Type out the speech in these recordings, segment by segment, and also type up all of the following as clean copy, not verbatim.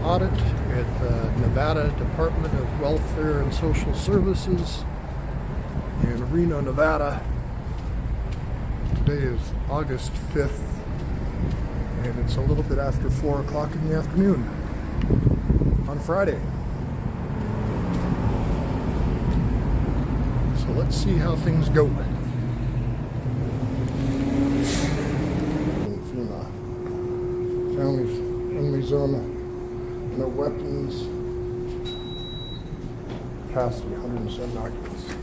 audit at the Nevada Department of Welfare and Social Services in Reno, Nevada. Today is August 5th, and it's a little bit after 4 o'clock in the afternoon on Friday. So let's see how things go. Family zone, no weapons, capacity 107 occupants.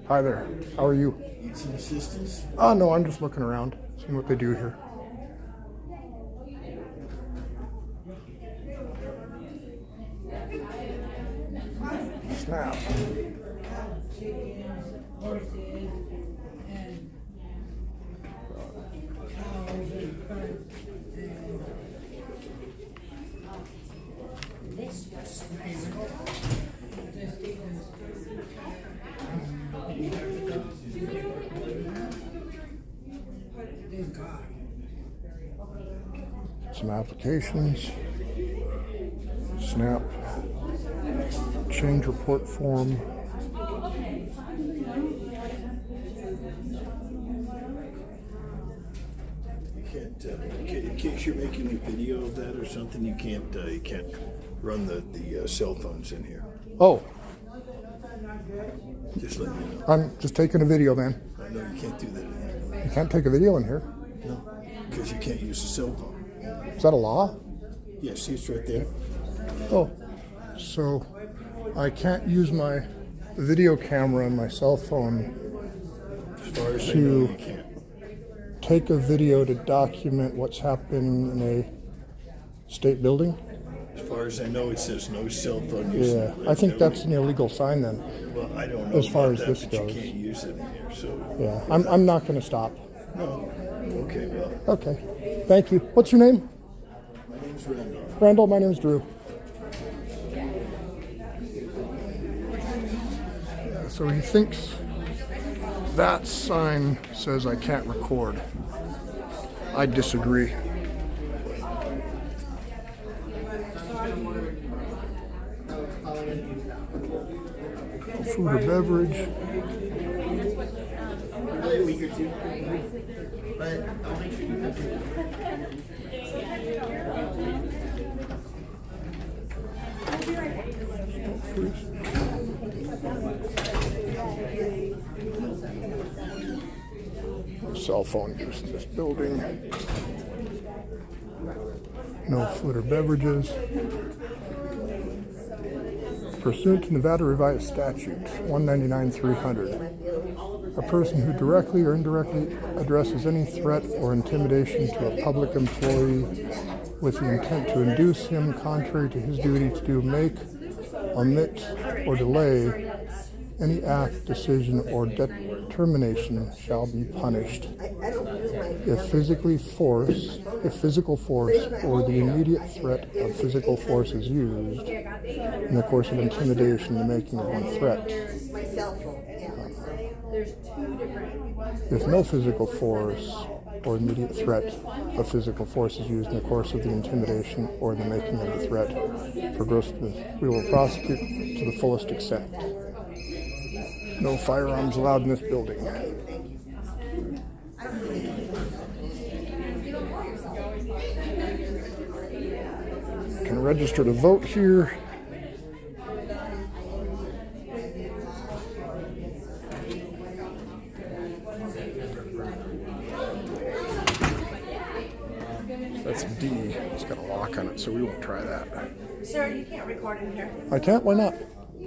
Hi there, how are you? Need some assistance? No, I'm just looking around, seeing what they do here. Snap. Some applications, SNAP, change report form. You can't, in case you're making a video of that or something, you can't run the cell phones in here. Oh, Just let me know. I'm just taking a video, man. I know you can't do that in here. You can't take a video in here. No, because you can't use a cell phone. Is that a law? Yeah, see, it's right there. Oh, so I can't use my video camera and my cell phone As far as I know, you to can't. take a video to document what's happening in a state building? As far as I know, it says no cell phone use. Yeah, I think that's an illegal sign then. Well, I don't know as far about as that, this but goes. You can't use it in here, so. Yeah, I'm not going to stop. No. Okay, well, Okay, thank you. What's your name? my name's Randall. Randall, my name's Drew. Yeah, so he thinks that sign says I can't record. I disagree. Food or beverage. A week or two, but I'll make sure you have it. Cell phone use in this building. No food or beverages. Pursuant to Nevada Revised Statute 199-300, a person who directly or indirectly addresses any threat or intimidation to a public employee with the intent to induce him, contrary to his duty to do, make, omit, or delay any act, decision, or determination shall be punished if physical force or the immediate threat of physical force is used in the course of intimidation, the making of one threat. If no physical force or immediate threat of physical force is used in the course of the intimidation or the making of the threat for gross, we will prosecute to the fullest extent. No firearms allowed in this building. Can register to vote here. That's D. It's got a lock on it, so we won't try that. Sir, you can't record in here. I can't? Why not?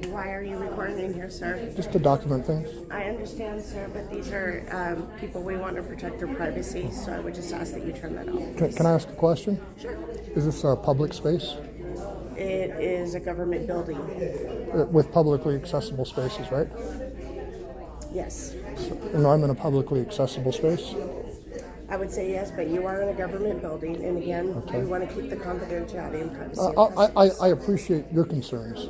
Why are you recording in here, sir? Just to document things. I understand, sir, but these are people, we want to protect their privacy, so I would just ask that you turn that off. Can I ask a question? Sure. Is this a public space? It is a government building. With publicly accessible spaces, right? Yes. And I'm in a publicly accessible space? I would say yes, but you are in a government building, and again, we want to keep the confidentiality and privacy. I appreciate your concerns.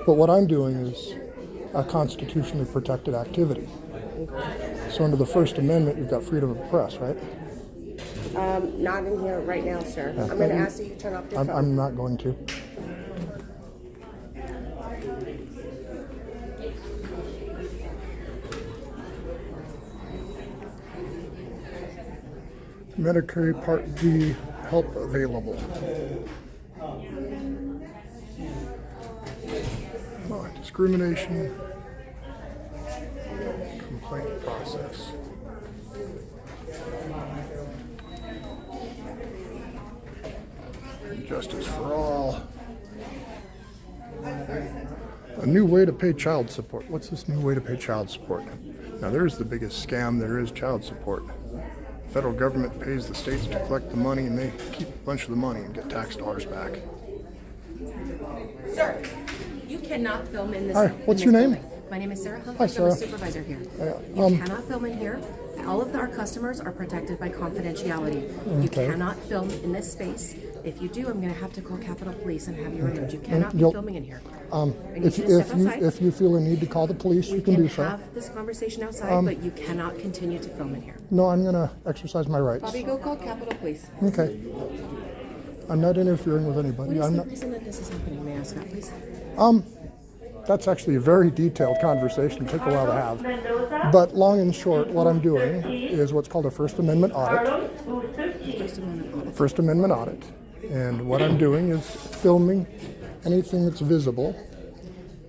But what I'm doing is a constitutionally protected activity. So under the First Amendment, you've got freedom of the press, right? Not in here right now, sir. I'm going to ask that you turn off your phone. I'm not going to. Medicare Part D help available. Discrimination complaint process. Justice for all. A new way to pay child support. What's this new way to pay child support? Now there's the biggest scam there is, child support. The federal government pays the states to collect the money and they keep a bunch of the money and get tax dollars back. Sir, you cannot film in this. Hi, what's your name? Building. My name is Sarah Hi, Humphries. I'm Sarah. a supervisor here. You cannot film in here. All of our customers are protected by confidentiality. You Okay. cannot film in this space. If you do, I'm going to have to call Capitol Police and have you removed. You cannot be you'll- filming in here. I need If you to step you outside. if you feel a need to call the police, We you can do so. have this conversation outside, but you cannot continue to film in here. No, I'm going to exercise my rights. Bobby, go call Capitol Police. Okay. I'm not interfering with What anybody. is I'm the not. reason that this is happening? May I ask that, please? That's actually a very detailed conversation. Take a while to have. But long and short, what I'm doing is what's called a First Amendment audit. First Amendment audit. First Amendment audit. And what I'm doing is filming anything that's visible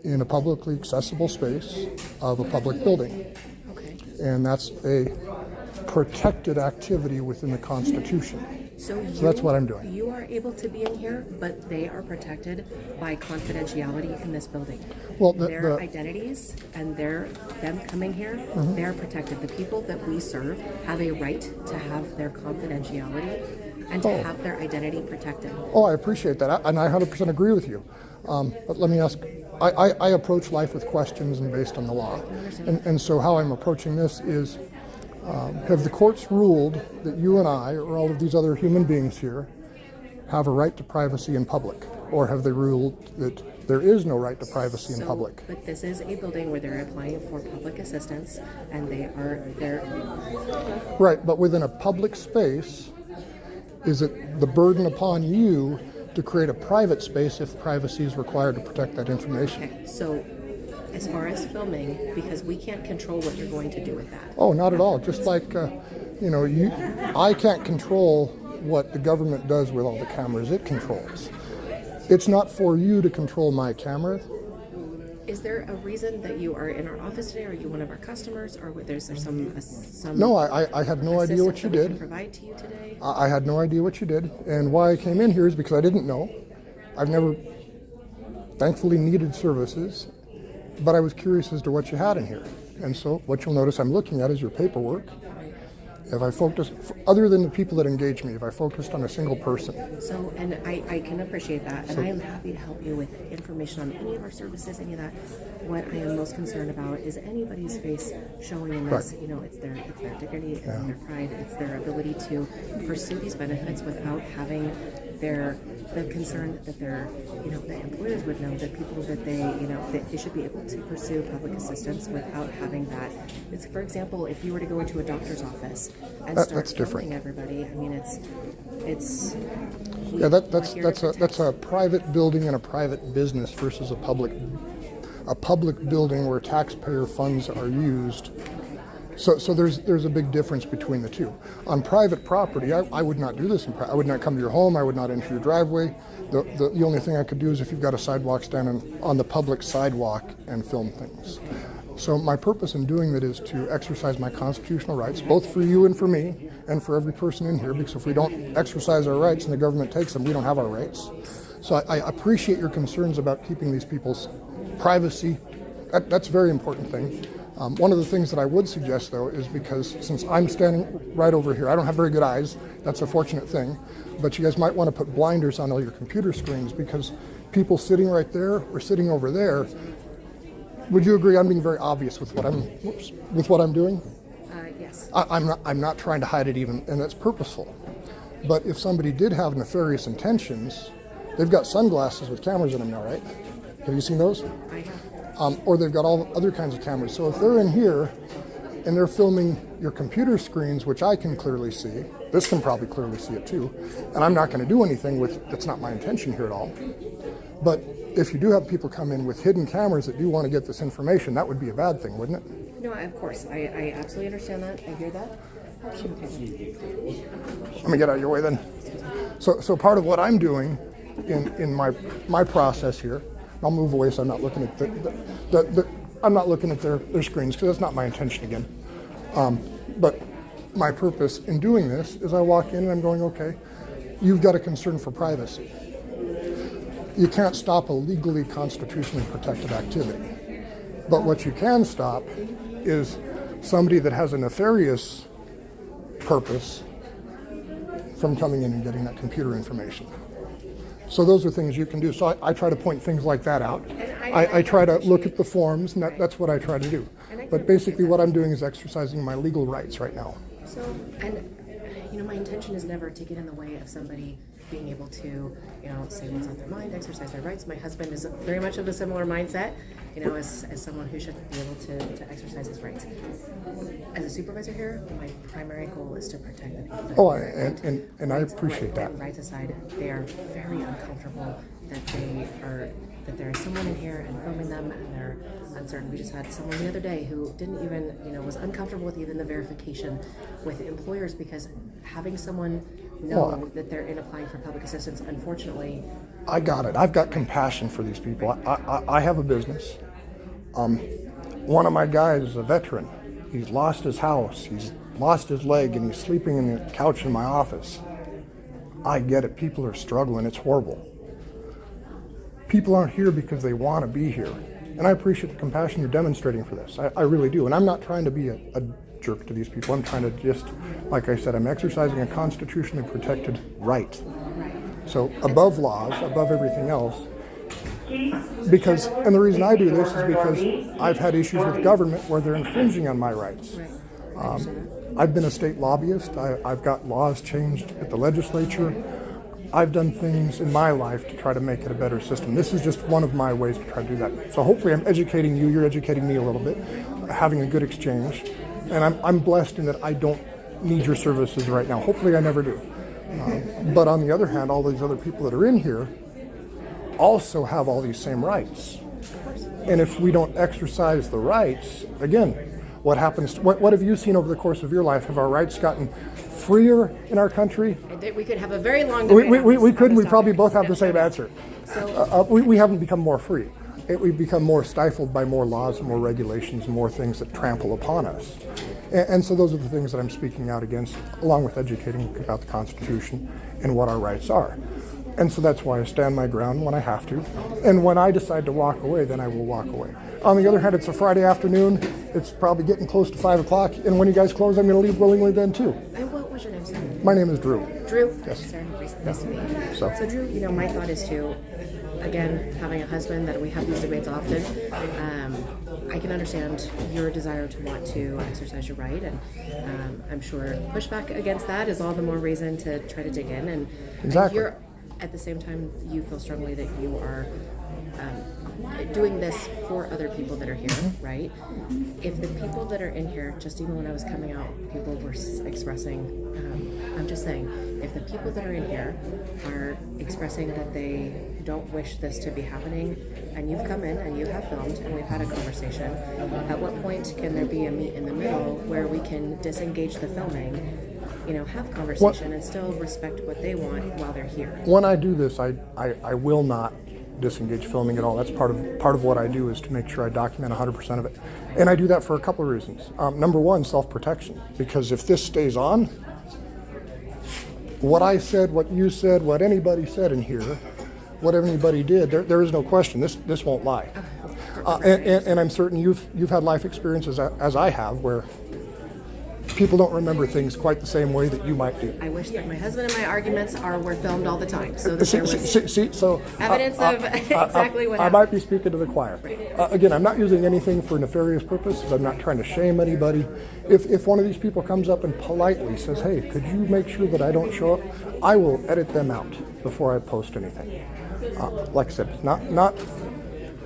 in a publicly accessible space of a public building. Okay. And that's a protected activity within the Constitution. So that's what I'm doing. You are able to be in here, but they are protected by confidentiality in this building. Well, Their identities and them coming here, Mm-hmm. they are protected. The people that we serve have a right to have their confidentiality and to have their identity protected. Oh, I appreciate that, and I 100% agree with you. But let me ask, I approach life with questions and based on the law. And so how I'm approaching this is, have the courts ruled that you and I, or all of these other human beings here, have a right to privacy in public? Or have they ruled that there is no right to privacy in public? But this is a building where they're applying for public assistance, and they're Right, but within a public space, is it the burden upon you to create a private space if privacy is required to protect that information? okay. So, as far as filming, because we can't control what you're going to do with that. Oh, not at all. Just like, I can't control what the government does with all the cameras it controls. It's not for you to control my camera. Is there a reason that you are in our office today? Are you one of our customers, or is there some? No, I had no idea what you assistance that we can did. provide to you today? I had no idea what you did. And why I came in here is because I didn't know. I've never, thankfully, needed services. But I was curious as to what you had in here. And so what you'll notice I'm looking at is your paperwork. If I focus, other than the people that engage me, if I focused on a single person. So, and I can appreciate that, and I am happy to help you with information on any of our services, any of that. What I am most concerned about is anybody's face showing in this. Right. You know, it's their dignity, it's their pride, it's their ability to pursue these benefits without having the concern that their, the employers would know that people that they should be able to pursue public assistance without having that. It's, for example, if you were to go into a doctor's office and start That's different. filming everybody, I mean, it's. Yeah, that's a private building and a private business versus a public building where taxpayer funds are used. So there's a big difference between the two. On private property, I would not do this. I would not come to your home. I would not enter your driveway. The only thing I could do is if you've got a sidewalk stand on the public sidewalk and film things. So my purpose in doing that is to exercise my constitutional rights, both for you and for me, and for every person in here, because if we don't exercise our rights and the government takes them, we don't have our rights. So I appreciate your concerns about keeping these people's privacy. That's a very important thing. One of the things that I would suggest, though, is because since I'm standing right over here, I don't have very good eyes. That's a fortunate thing. But you guys might want to put blinders on all your computer screens because people sitting right there or sitting over there. Would you agree I'm being very obvious with what I'm doing? Yes. I'm not trying to hide it even, and that's purposeful. But if somebody did have nefarious intentions, they've got sunglasses with cameras in them now, right? Have you seen those? I have. Or they've got all other kinds of cameras. So if they're in here and they're filming your computer screens, which I can clearly see. This can probably clearly see it too. And I'm not going to do anything with, that's not my intention here at all. But if you do have people come in with hidden cameras that do want to get this information, that would be a bad thing, wouldn't it? No, of course. I absolutely understand that. I hear that. Let me get out of your way then. So part of what I'm doing in my process here, I'll move away so I'm not looking at I'm not looking at their screens because that's not my intention again. But my purpose in doing this is I walk in and I'm going, okay, you've got a concern for privacy. You can't stop a legally constitutionally protected activity. But what you can stop is somebody that has a nefarious purpose from coming in and getting that computer information. So those are things you can do. So I try to point things like that out. I try to look at the forms, and that's what I try to do. But basically what I'm doing is exercising my legal rights right now. So, and my intention is never to get in the way of somebody being able to, say what's on their mind, exercise their rights. My husband is very much of a similar mindset, as someone who should be able to exercise his rights. As a supervisor here, my primary goal is to protect the people. Oh, and I appreciate that. Rights aside, they are very uncomfortable that there is someone in here and filming them, and they're uncertain. We just had someone the other day who didn't even, was uncomfortable with even the verification with employers because having someone know that they're in applying for public assistance, unfortunately. I got it. I've got compassion for these people. I have a business. One of my guys is a veteran. He's lost his house. He's lost his leg, and he's sleeping in the couch in my office. I get it. People are struggling. It's horrible. People aren't here because they want to be here. And I appreciate the compassion you're demonstrating for this. I really do. And I'm not trying to be a jerk to these people. I'm trying to just, like I said, I'm exercising a constitutionally protected right. So above laws, above everything else, because, and the reason I do this is because I've had issues with government where they're infringing on my rights. I've been a state lobbyist. I've got laws changed at the legislature. I've done things in my life to try to make it a better system. This is just one of my ways to try to do that. So hopefully I'm educating you, you're educating me a little bit, having a good exchange. And I'm blessed in that I don't need your services right now. Hopefully I never do. But on the other hand, all these other people that are in here also have all these same rights. And if we don't exercise the rights, again, what happens? What have you seen over the course of your life? Have our rights gotten freer in our country? We could have a very long debate. We could. We probably both have the same answer. We haven't become more free. We've become more stifled by more laws and more regulations and more things that trample upon us. And so those are the things that I'm speaking out against, along with educating about the Constitution and what our rights are. And so that's why I stand my ground when I have to. And when I decide to walk away, then I will walk away. On the other hand, it's a Friday afternoon. It's probably getting close to 5 o'clock. And when you guys close, I'm going to leave willingly then too. And what was your name, sir? My name is Drew. Drew? Yes. Sarah, nice to meet you. So Drew, my thought is to, again, having a husband that we have these debates often, I can understand your desire to want to exercise your right, and I'm sure pushback against that is all the more reason to try to dig in. And exactly. You're, at the same time, you feel strongly that you are doing this for other people that are here, right? If the people that are in here, just even when I was coming out, people were expressing, I'm just saying, if the people that are in here are expressing that they don't wish this to be happening, and you've come in and you have filmed and we've had a conversation, at what point can there be a meet in the middle where we can disengage the filming, have conversation and still respect what they want while they're here? When I do this, I will not disengage filming at all. That's part of what I do, is to make sure I document 100% of it. And I do that for a couple of reasons. Number one, self-protection. Because if this stays on, what I said, what you said, what anybody said in here, what anybody did, there is no question. This won't lie. And I'm certain you've had life experiences as I have, where people don't remember things quite the same way that you might do. I wish that my husband and my arguments were filmed all the time, so that there was evidence of exactly what happened. I might be speaking to the choir. Again, I'm not using anything for nefarious purposes. I'm not trying to shame anybody. If one of these people comes up and politely says, "Hey, could you make sure that I don't show up?" I will edit them out before I post anything. Like I said, it's not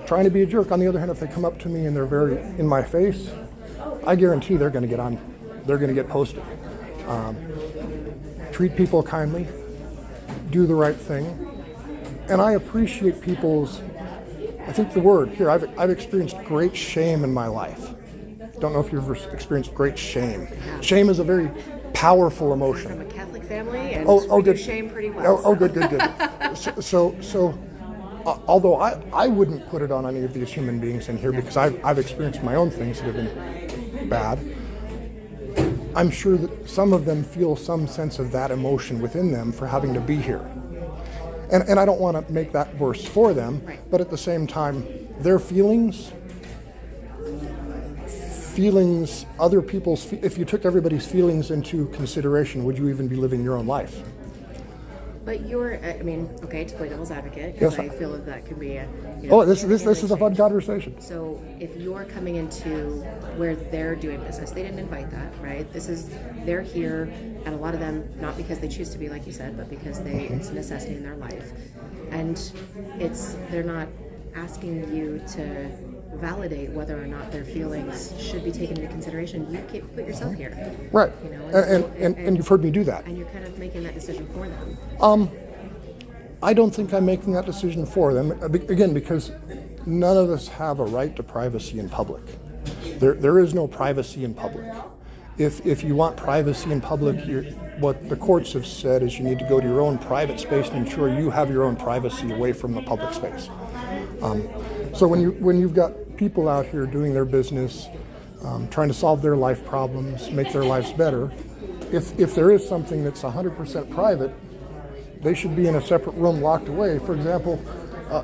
trying to be a jerk. On the other hand, if they come up to me and they're very in my face, I guarantee they're going to get posted. Treat people kindly, do the right thing, and I appreciate people's, I think the word here, I've experienced great shame in my life. Don't know if you've ever experienced great shame. Shame is a very powerful emotion. From a Catholic family, and Oh, we do good. shame pretty well. Good. So, although I wouldn't put it on any of these human beings in here because I've experienced my own things that have been bad. I'm sure that some of them feel some sense of that emotion within them for having to be here. And I don't want to make that worse for them, Right. but at the same time, their feelings, other people's, if you took everybody's feelings into consideration, would you even be living your own life? But to play devil's advocate, Yes, because I feel that can be a. This is a fun conversation. So if you're coming into where they're doing business, they didn't invite that, right? They're here, and a lot of them, not because they choose to be, like you said, but because it's a necessity in their life. And they're not asking you to validate whether or not their feelings should be taken into consideration. You can't put yourself here. Right. And And you've heard me do that. And you're kind of making that decision for them. I don't think I'm making that decision for them, again, because none of us have a right to privacy in public. There is no privacy in public. If you want privacy in public, what the courts have said is you need to go to your own private space and ensure you have your own privacy away from the public space. So when you've got people out here doing their business, trying to solve their life problems, make their lives better, if there is something that's 100% private, they should be in a separate room locked away. For example,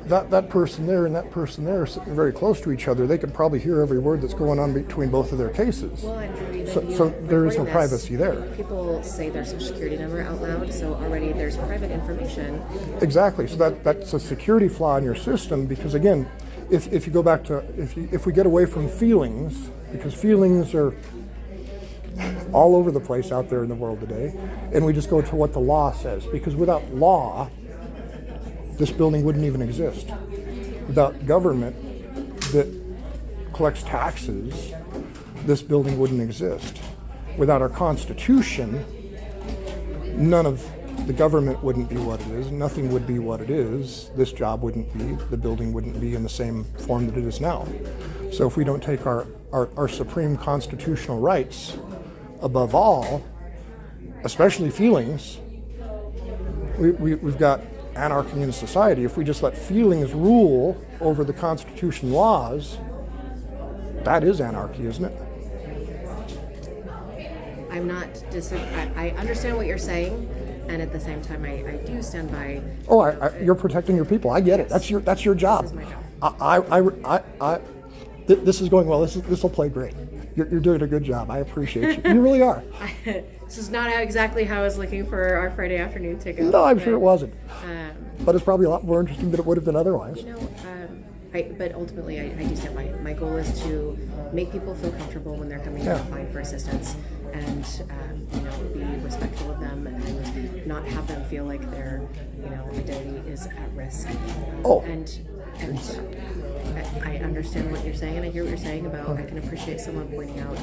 that person there and that person there are sitting very close to each other. They could probably hear every word that's going on between both of their cases. Well, and So there is no privacy there. People say their social security number out loud, so already there's private information. Exactly. So that's a security flaw in your system, because again, if you go back to if we get away from feelings, because feelings are all over the place out there in the world today, and we just go to what the law says, because without law, this building wouldn't even exist. Without government that collects taxes, this building wouldn't exist. Without our Constitution, none of the government wouldn't be what it is, nothing would be what it is, this job wouldn't be, the building wouldn't be in the same form that it is now. So if we don't take our supreme constitutional rights above all, especially feelings, we've got anarchy in society. If we just let feelings rule over the Constitution laws, that is anarchy, isn't it? I understand what you're saying, and at the same time, I do stand by. You're protecting your people. I get it. That's your job. This is my job. This is going well. This will play great. You're doing a good job. I appreciate you. You really are. This is not exactly how I was looking for our Friday afternoon to go. No, I'm sure it wasn't. But it's probably a lot more interesting than it would have been otherwise. But ultimately, I do stand by. My goal is to make people feel comfortable when they're coming and applying for assistance, and be respectful of them, and not have them feel like their identity is at risk. And I understand what you're saying, and I hear what you're saying about. I can appreciate someone pointing out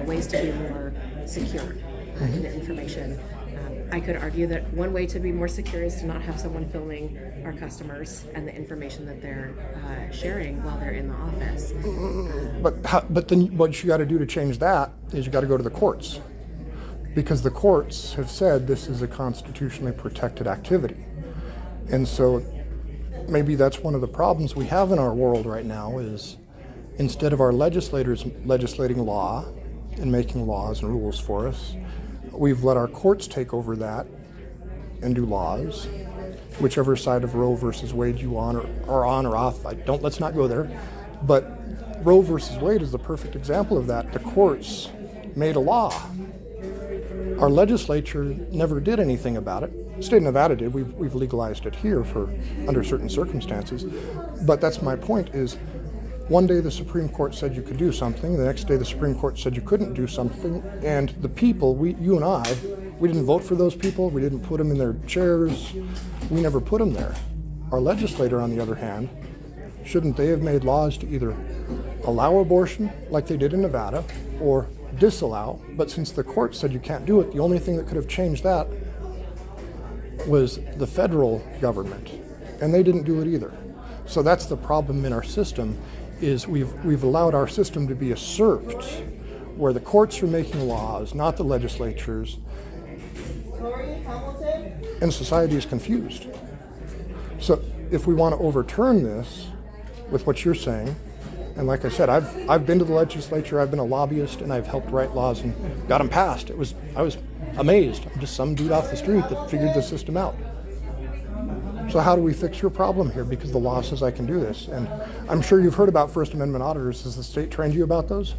ways to be more secure in the information. I could argue that one way to be more secure is to not have someone filming our customers and the information that they're sharing while they're in the office. But then what you got to do to change that is you got to go to the courts, because the courts have said this is a constitutionally protected activity. And so maybe that's one of the problems we have in our world right now is instead of our legislators legislating law and making laws and rules for us, we've let our courts take over that and do laws, whichever side of Roe versus Wade you on or on or off. Let's not go there. But Roe versus Wade is the perfect example of that. The courts made a law. Our legislature never did anything about it. State of Nevada did. We've legalized it here under certain circumstances. But that's my point is, one day the Supreme Court said you could do something, the next day the Supreme Court said you couldn't do something, and the people, you and I, we didn't vote for those people, we didn't put them in their chairs, we never put them there. Our legislator, on the other hand, shouldn't they have made laws to either allow abortion like they did in Nevada or disallow? But since the court said you can't do it, the only thing that could have changed that was the federal government, and they didn't do it either. So that's the problem in our system, is we've allowed our system to be usurped, where the courts are making laws, not the legislatures, and society is confused. So if we want to overturn this with what you're saying, and like I said, I've been to the legislature, I've been a lobbyist, and I've helped write laws and got them passed. I was amazed. I'm just some dude off the street that figured the system out. So how do we fix your problem here? Because the law says I can do this. And I'm sure you've heard about First Amendment auditors. Has the state trained you about those?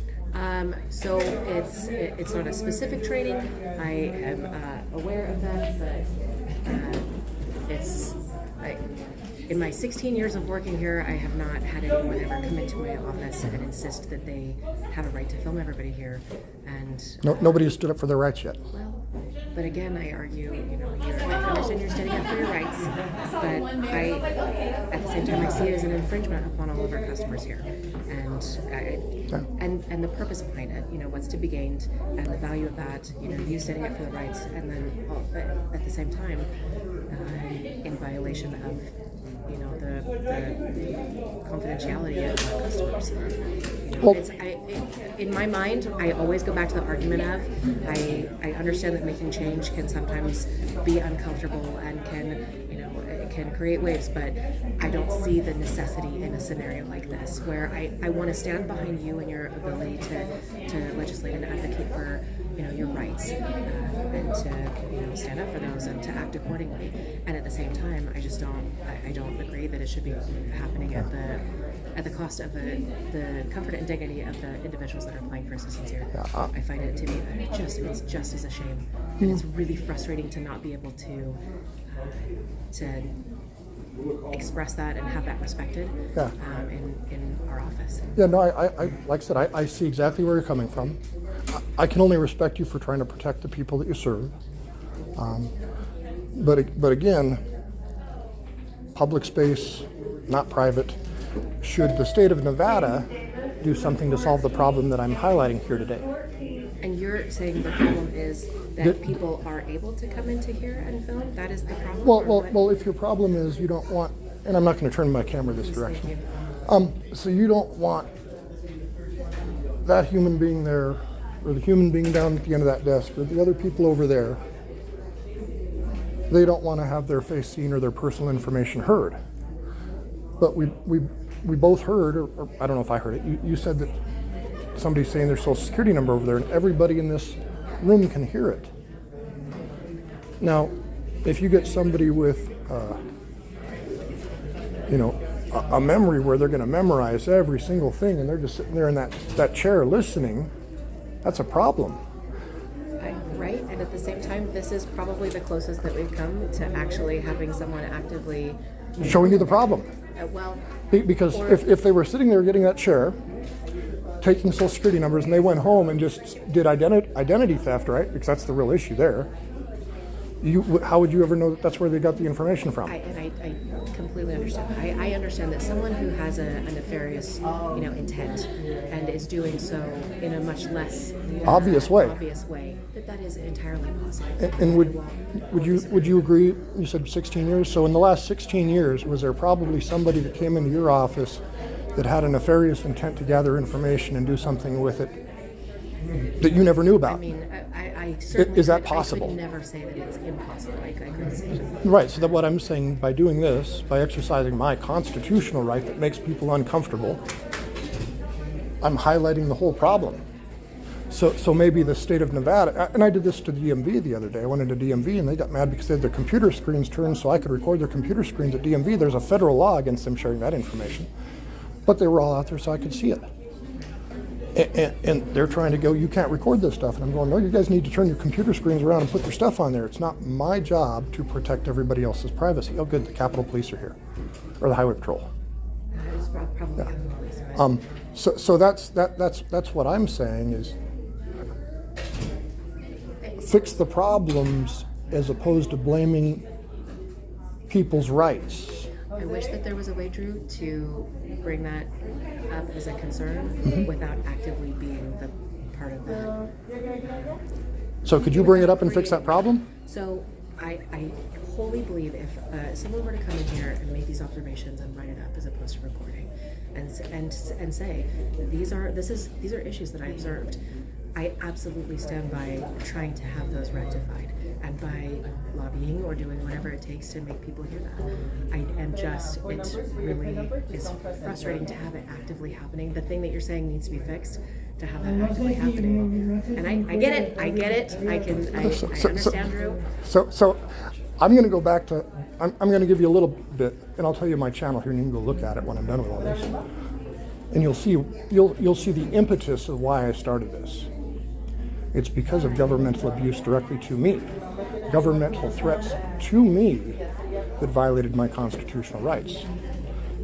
So it's not a specific training. I am aware of that, but in my 16 years of working here, I have not had anyone ever come into my office and insist that they have a right to film everybody here. And Nobody has stood up for their rights yet. well, but again, I argue, I understand you're standing up for your rights, but at the same time, I see it as an infringement upon all of our customers here, and the purpose behind it, what's to be gained, and the value of that, you standing up for the rights, and then at the same time, in violation of the confidentiality of our customers. In my mind, I always go back to the argument of I understand that making change can sometimes be uncomfortable and can create waves, but I don't see the necessity in a scenario like this where I want to stand behind you and your ability to legislate and advocate for your rights and to stand up for those and to act accordingly. And at the same time, I don't agree that it should be happening at the cost of the comfort and dignity of the individuals that are applying for assistance here. I find it to be it's just as a shame, and it's really frustrating to not be able to express that and have that respected in our office. Yeah, no, I like I said, I see exactly where you're coming from. I can only respect you for trying to protect the people that you serve. But again, public space, not private. Should the state of Nevada do something to solve the problem that I'm highlighting here today? And you're saying the problem is that people are able to come into here and film? That is the problem? Well, if your problem is you don't want, and I'm not going to turn my camera this direction. So you don't want that human being there, or the human being down at the end of that desk, or the other people over there, they don't want to have their face seen or their personal information heard. But we both heard, or I don't know if I heard it, you said that somebody's saying their social security number over there, and everybody in this room can hear it. Now, if you get somebody with, a memory where they're going to memorize every single thing, and they're just sitting there in that chair listening, that's a problem. Right, and at the same time, this is probably the closest that we've come to actually having someone actively Showing you the problem. Because if they were sitting there getting that chair, taking social security numbers, and they went home and just did identity theft, right? Because that's the real issue there. How would you ever know that that's where they got the information from? I completely understand. I understand that someone who has a nefarious, intent and is doing so in a much less obvious way, that is entirely possible. And would you agree? You said 16 years. So in the last 16 years, was there probably somebody that came into your office that had a nefarious intent to gather information and do something with it that you never knew about? I mean, I certainly is that possible? I could never say that it's impossible. I couldn't say that. Right. So that what I'm saying, by doing this, by exercising my constitutional right that makes people uncomfortable, I'm highlighting the whole problem. So maybe the state of Nevada, and I did this to DMV the other day. I went into DMV and they got mad because they had their computer screens turned so I could record their computer screens at DMV. There's a federal law against them sharing that information. But they were all out there so I could see it. And they're trying to go, you can't record this stuff. And I'm going, no, you guys need to turn your computer screens around and put their stuff on there. It's not my job to protect everybody else's privacy. Oh, good, the Capitol Police are here, or the Highway Patrol. It's probably Capitol Police, right? So that's what I'm saying is fix the problems as opposed to blaming people's rights. I wish that there was a way, Drew, to bring that up as a concern without actively being the part of that. So could you bring it up and fix that problem? So I wholly believe if someone were to come in here and make these observations and write it up as opposed to recording, and say these are issues that I observed, I absolutely stand by trying to have those rectified and by lobbying or doing whatever it takes to make people hear that. It really is frustrating to have it actively happening. The thing that you're saying needs to be fixed, to have that actively happening. And I get it. I understand, Drew. So I'm going to go back to, I'm going to give you a little bit, and I'll tell you my channel here, and you can go look at it when I'm done with all this. And you'll see the impetus of why I started this. It's because of governmental abuse directly to me, governmental threats to me that violated my constitutional rights.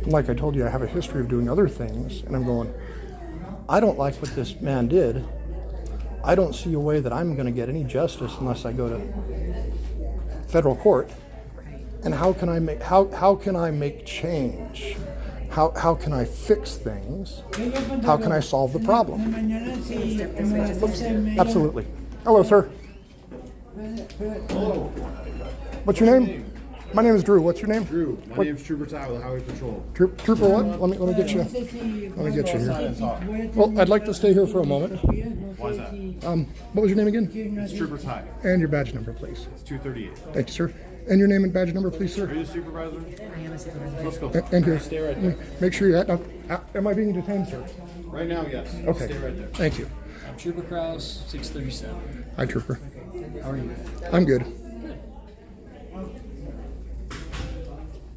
And like I told you, I have a history of doing other things, and I'm going, I don't like what this man did. I don't see a way that I'm going to get any justice unless I go to federal court. And how can I make change? How can I fix things? How can I solve the problem? Absolutely. Hello, sir. What's your name? My name is Drew. What's your name? Drew. My name is Trooper Ty with the Highway Patrol. Trooper what? Let me get you here. Well, I'd like to stay here for a moment. Why is that? What was your name again? It's Trooper Ty. And your badge number, please. It's 238. Thank you, sir. And your name and badge number, please, Are sir. you the supervisor? I am a supervisor. Let's go. And here. Stay right there. Make sure you're am I being detained, sir? Right now, yes. Okay. Stay right there. Thank you. I'm Trooper Kraus, 637. Hi, Trooper. How are you? I'm good.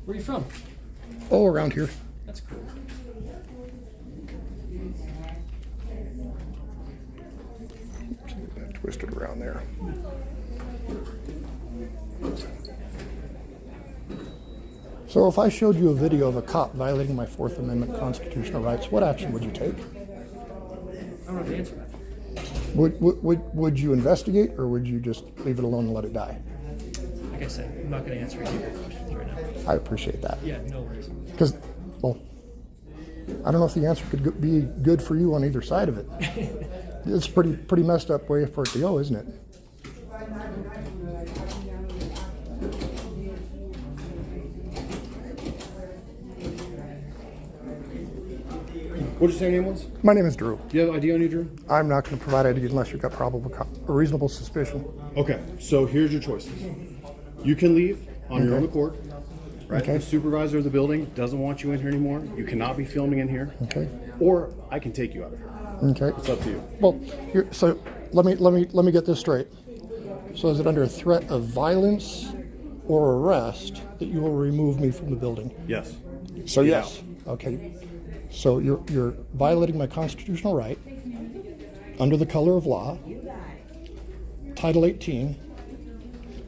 Where are you from? Oh, around here. That's cool. Get that twisted around there. So if I showed you a video of a cop violating my Fourth Amendment constitutional rights, what action would you take? I don't know the answer to that. Would you investigate, or would you just leave it alone and let it die? Like I said, I'm not going to answer any of your questions right now. I appreciate that. Yeah, no worries. Because, well, I don't know if the answer could be good for you on either side of it. It's pretty messed up way for it to go, isn't it? What did you say your name was? My name is Drew. Do you have ID on you, Drew? I'm not going to provide ID unless you've got a reasonable suspicion. Okay, so here's your choices. You can leave on your own accord. Right? Okay. The supervisor of the building doesn't want you in here anymore. You cannot be filming in here. Okay. Or I can take you out of here. Okay. It's up to you. Well, so let me get this straight. So is it under threat of violence or arrest that you will remove me from the building? Yes. So Get yes. Okay. So you're violating my constitutional right under the color of law. Title 18.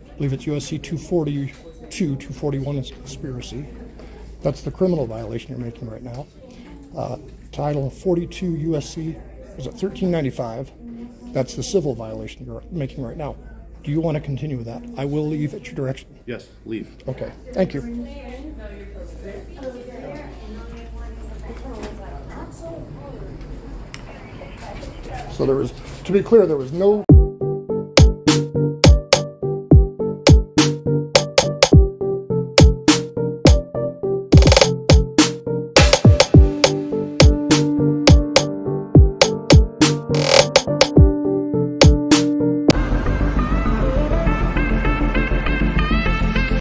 I believe it's USC 242, 241 is conspiracy. That's the criminal violation you're making right now. Title 42 USC, is it 1395? That's the civil violation you're making right now. Do you want to continue with that? I will leave at your direction. Yes, leave. Okay, thank you. So there was, to be clear, there was no